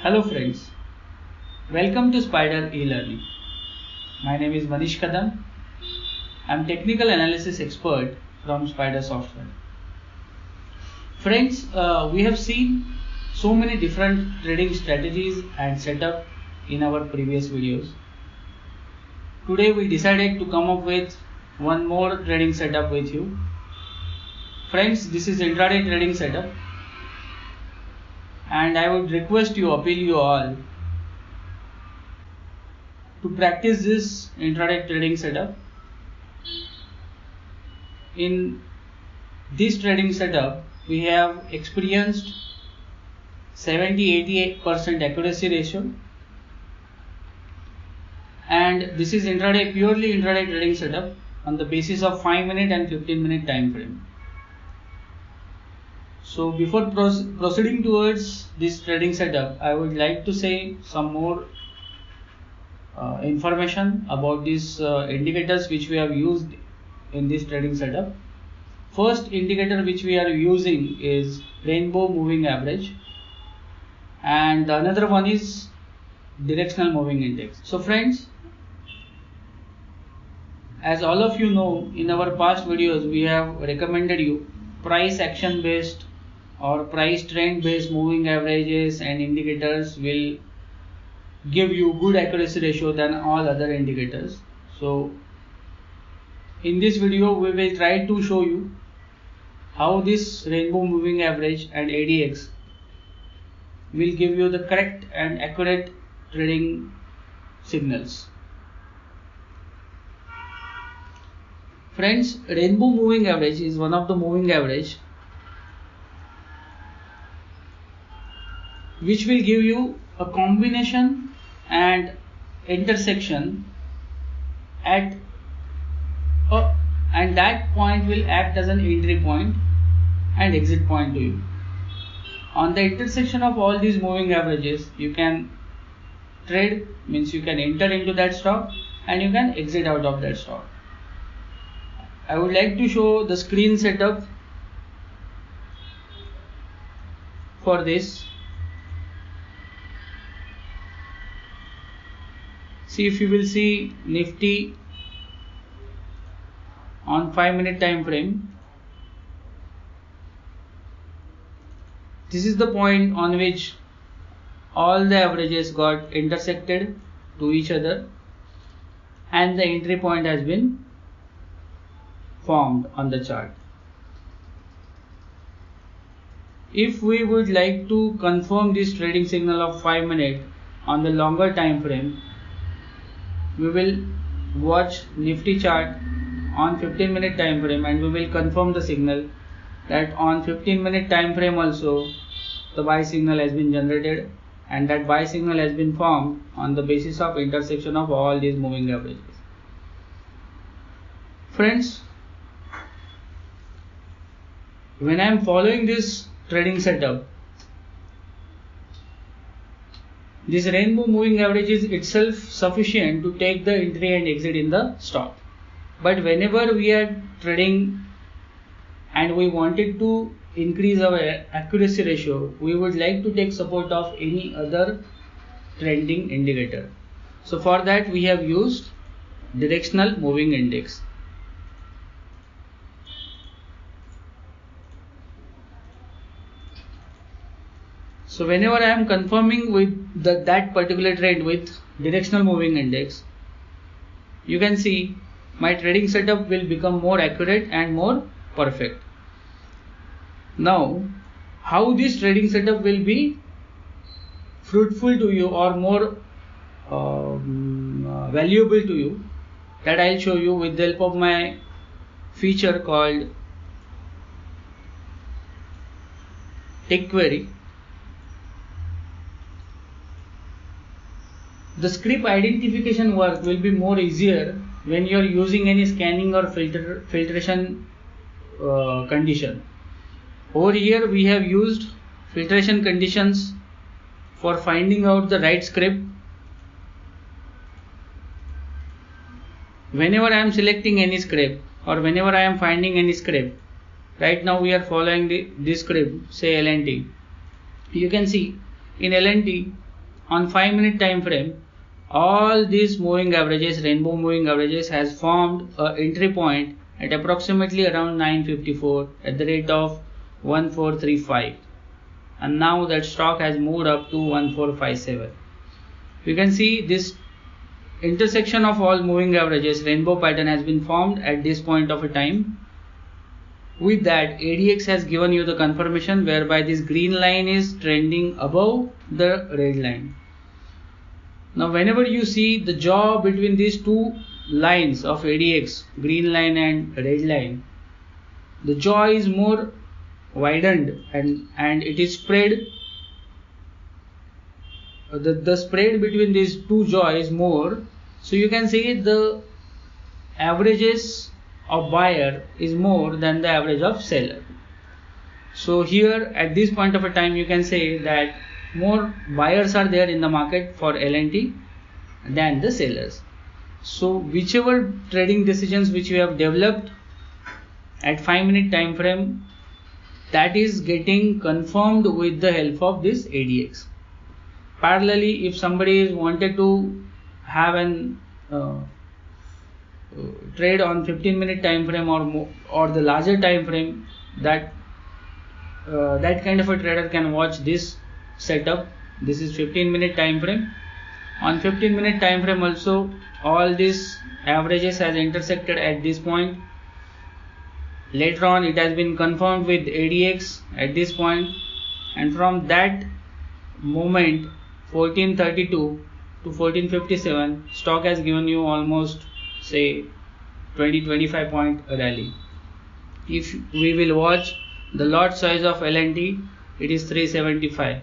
Hello friends, welcome to Spider e-learning. My name is Manish Kadam. I am technical analysis expert from Spider software. Friends, we have seen so many different trading strategies and setup in our previous videos. Today we decided to come up with one more trading setup with you. Friends, this is intraday trading setup. And I would request you, appeal you all to practice this intraday trading setup. In this trading setup, we have experienced 70-88% accuracy ratio, and this is purely intraday trading setup on the basis of 5-minute and 15-minute time frame. So before proceeding towards this trading setup, I would like to say some more information about these indicators which we have used in this trading setup. First indicator which we are using is rainbow moving average, and the another one is directional moving index. So friends, as all of you know, in our past videos we have recommended you price action based or price trend based moving averages and indicators will give you good accuracy ratio than all other indicators. So in this video we will try to show you how this rainbow moving average and ADX will give you the correct and accurate trading signals. Friends, rainbow moving average is one of the moving average which will give you a combination and intersection and that point will act as an entry point and exit point to you. On the intersection of all these moving averages, you can trade, means you can enter into that stock and you can exit out of that stock. I would like to show the screen setup for this. See, if you will see Nifty on 5-minute time frame, this is the point on which all the averages got intersected to each other and the entry point has been formed on the chart. If we would like to confirm this trading signal of 5 minutes on the longer time frame, we will watch Nifty chart on 15-minute time frame and we will confirm the signal that on 15-minute time frame also the buy signal has been generated and that buy signal has been formed on the basis of intersection of all these moving averages. Friends, when I am following this trading setup, this rainbow moving average is itself sufficient to take the entry and exit in the stock. But whenever we are trading and we wanted to increase our accuracy ratio, we would like to take support of any other trending indicator. So for that we have used directional moving index. So whenever I am confirming with that particular trend with directional moving index, you can see my trading setup will become more accurate and more perfect. Now, how this trading setup will be fruitful to you or more valuable to you, that I will show you with the help of my feature called Tick Query. The script identification work will be more easier when you are using any scanning or filtration condition. Over here we have used filtration conditions for finding out the right script. Whenever I am selecting any script or whenever I am finding any script, right now we are following this script, say LNT. You can see in LNT on 5-minute time frame, all these moving averages, rainbow moving averages, has formed a entry point at approximately around 954 at the rate of 1435, and now that stock has moved up to 1457. You can see this intersection of all moving averages, rainbow pattern, has been formed at this point of a time. With that, ADX has given you the confirmation whereby this green line is trending above the red line. Now whenever you see the jaw between these two lines of ADX, green line and red line, the jaw is more widened and it is spread. The spread between these two jaw is more, so you can see the averages of buyer is more than the average of seller. So here at this point of a time, you can say that more buyers are there in the market for L&T than the sellers. So whichever trading decisions which you have developed at 5-minute time frame, that is getting confirmed with the help of this ADX. Parallelly, if somebody is wanted to have an trade on 15-minute time frame or the larger time frame, that kind of a trader can watch this setup. This is 15-minute time frame. On 15-minute time frame also, all these averages has intersected at this point. Later on it has been confirmed with ADX at this point, and from that moment 1432 to 1457, stock has given you almost say 20-25 point rally. If we will watch the lot size of L&T, it is 375.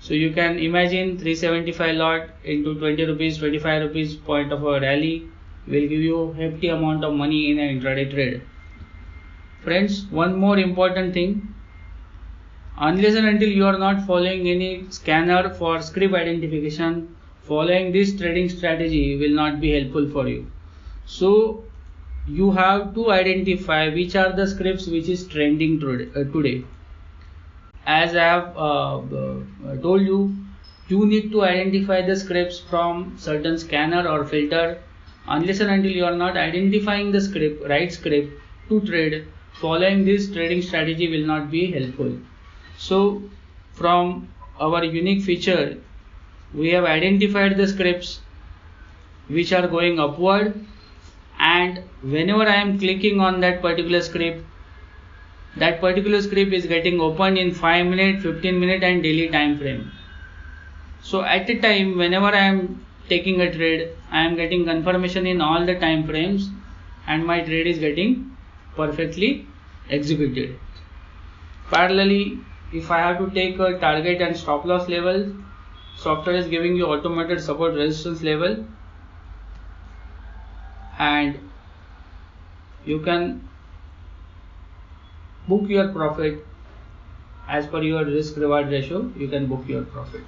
So you can imagine 375 lot into 20 rupees, 25 rupees point of a rally will give you hefty amount of money in an intraday trade. Friends, one more important thing, unless and until you are not following any scanner for script identification, following this trading strategy will not be helpful for you. So you have to identify which are the scripts which is trending today. As I have told you, you need to identify the scripts from certain scanner or filter. Unless and until you are not identifying the script, right script to trade, following this trading strategy will not be helpful. So from our unique feature, we have identified the scripts which are going upward, and whenever I am clicking on that particular script is getting opened in 5-minute, 15-minute and daily time frame. So at a time, whenever I am taking a trade, I am getting confirmation in all the time frames and my trade is getting perfectly executed. Parallelly, if I have to take a target and stop loss level, software is giving you automated support resistance level, and you can book your profit as per your risk reward ratio. You can book your profit.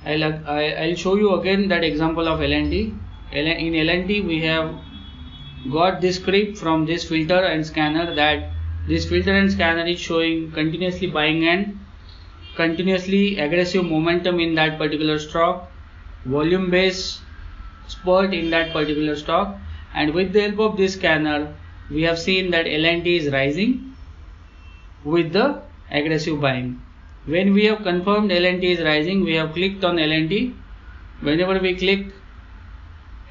I'll show you again that example of L&T. In L&T we have got this script from this filter and scanner, that this filter and scanner is showing continuously buying and continuously aggressive momentum in that particular stock, volume based spurt in that particular stock, and with the help of this scanner we have seen that L&T is rising with the aggressive buying. When we have confirmed L&T is rising, we have clicked on L&T. Whenever we click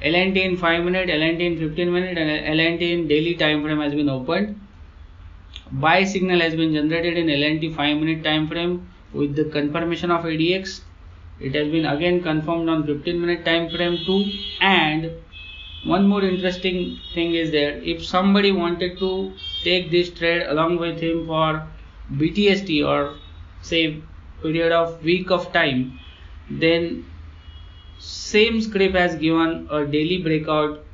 L&T in 5-minute, L&T in 15-minute and L&T in daily time frame has been opened. Buy signal has been generated in L&T 5-minute time frame with the confirmation of ADX. It has been again confirmed on 15-minute time frame too. And one more interesting thing is there, if somebody wanted to take this trade along with him for BTST or say period of week of time, then same script has given a daily breakout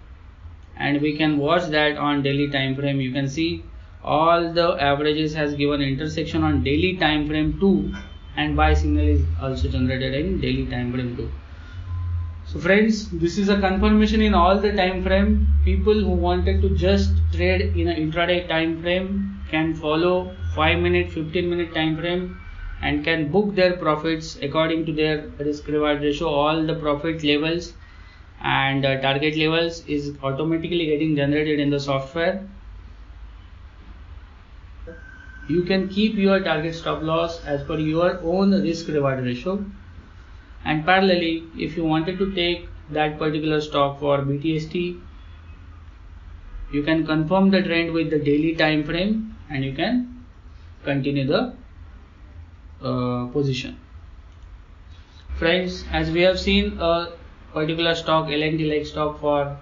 and we can watch that on daily time frame. You can see all the averages has given intersection on daily time frame too, and buy signal is also generated in daily time frame too. So friends, this is a confirmation in all the time frame. People who wanted to just trade in an intraday time frame can follow 5-minute, 15-minute time frame and can book their profits according to their risk reward ratio. All the profit levels and target levels is automatically getting generated in the software. You can keep your target stop loss as per your own risk reward ratio, and parallelly if you wanted to take that particular stock for BTST, you can confirm the trend with the daily time frame and you can continue the position. Friends, as we have seen a particular stock, L&T like stock for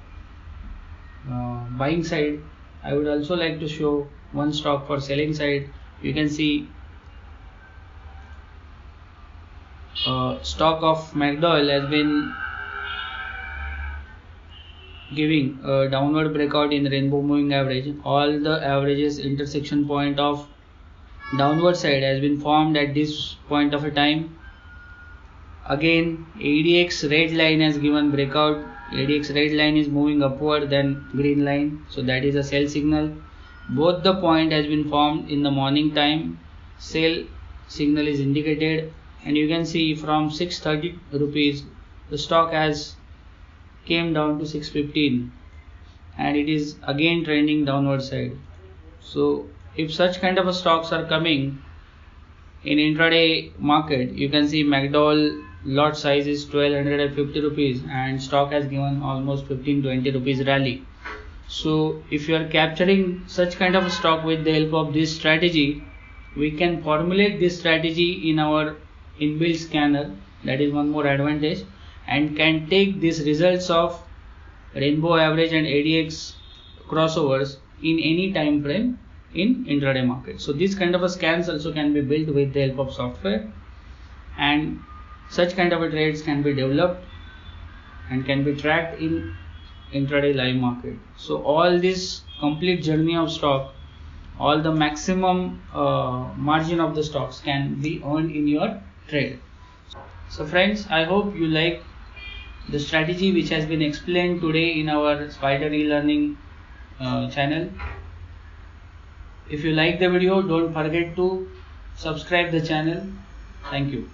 buying side, I would also like to show one stock for selling side. You can see stock of McDowell has been giving a downward breakout in rainbow moving average. All the averages intersection point of downward side has been formed at this point of a time. Again ADX red line has given breakout. ADX red line is moving upward than green line, so that is a sell signal. Both the point has been formed in the morning time. Sell signal is indicated, and you can see from 630 rupees the stock has came down to 615 and it is again trending downward side. So if such kind of stocks are coming in intraday market, you can see McDowell lot size is 1250 rupees and stock has given almost 15-20 rupees rally. So if you are capturing such kind of a stock with the help of this strategy, we can formulate this strategy in our inbuilt scanner. That is one more advantage, and can take these results of rainbow average and ADX crossovers in any time frame in intraday market. So this kind of a scans also can be built with the help of software, and such kind of a trades can be developed and can be tracked in intraday live market. So all this complete journey of stock, all the maximum margin of the stocks can be earned in your trade. So friends, I hope you like the strategy which has been explained today in our Spider e-learning channel. If you like the video, don't forget to subscribe the channel. Thank you.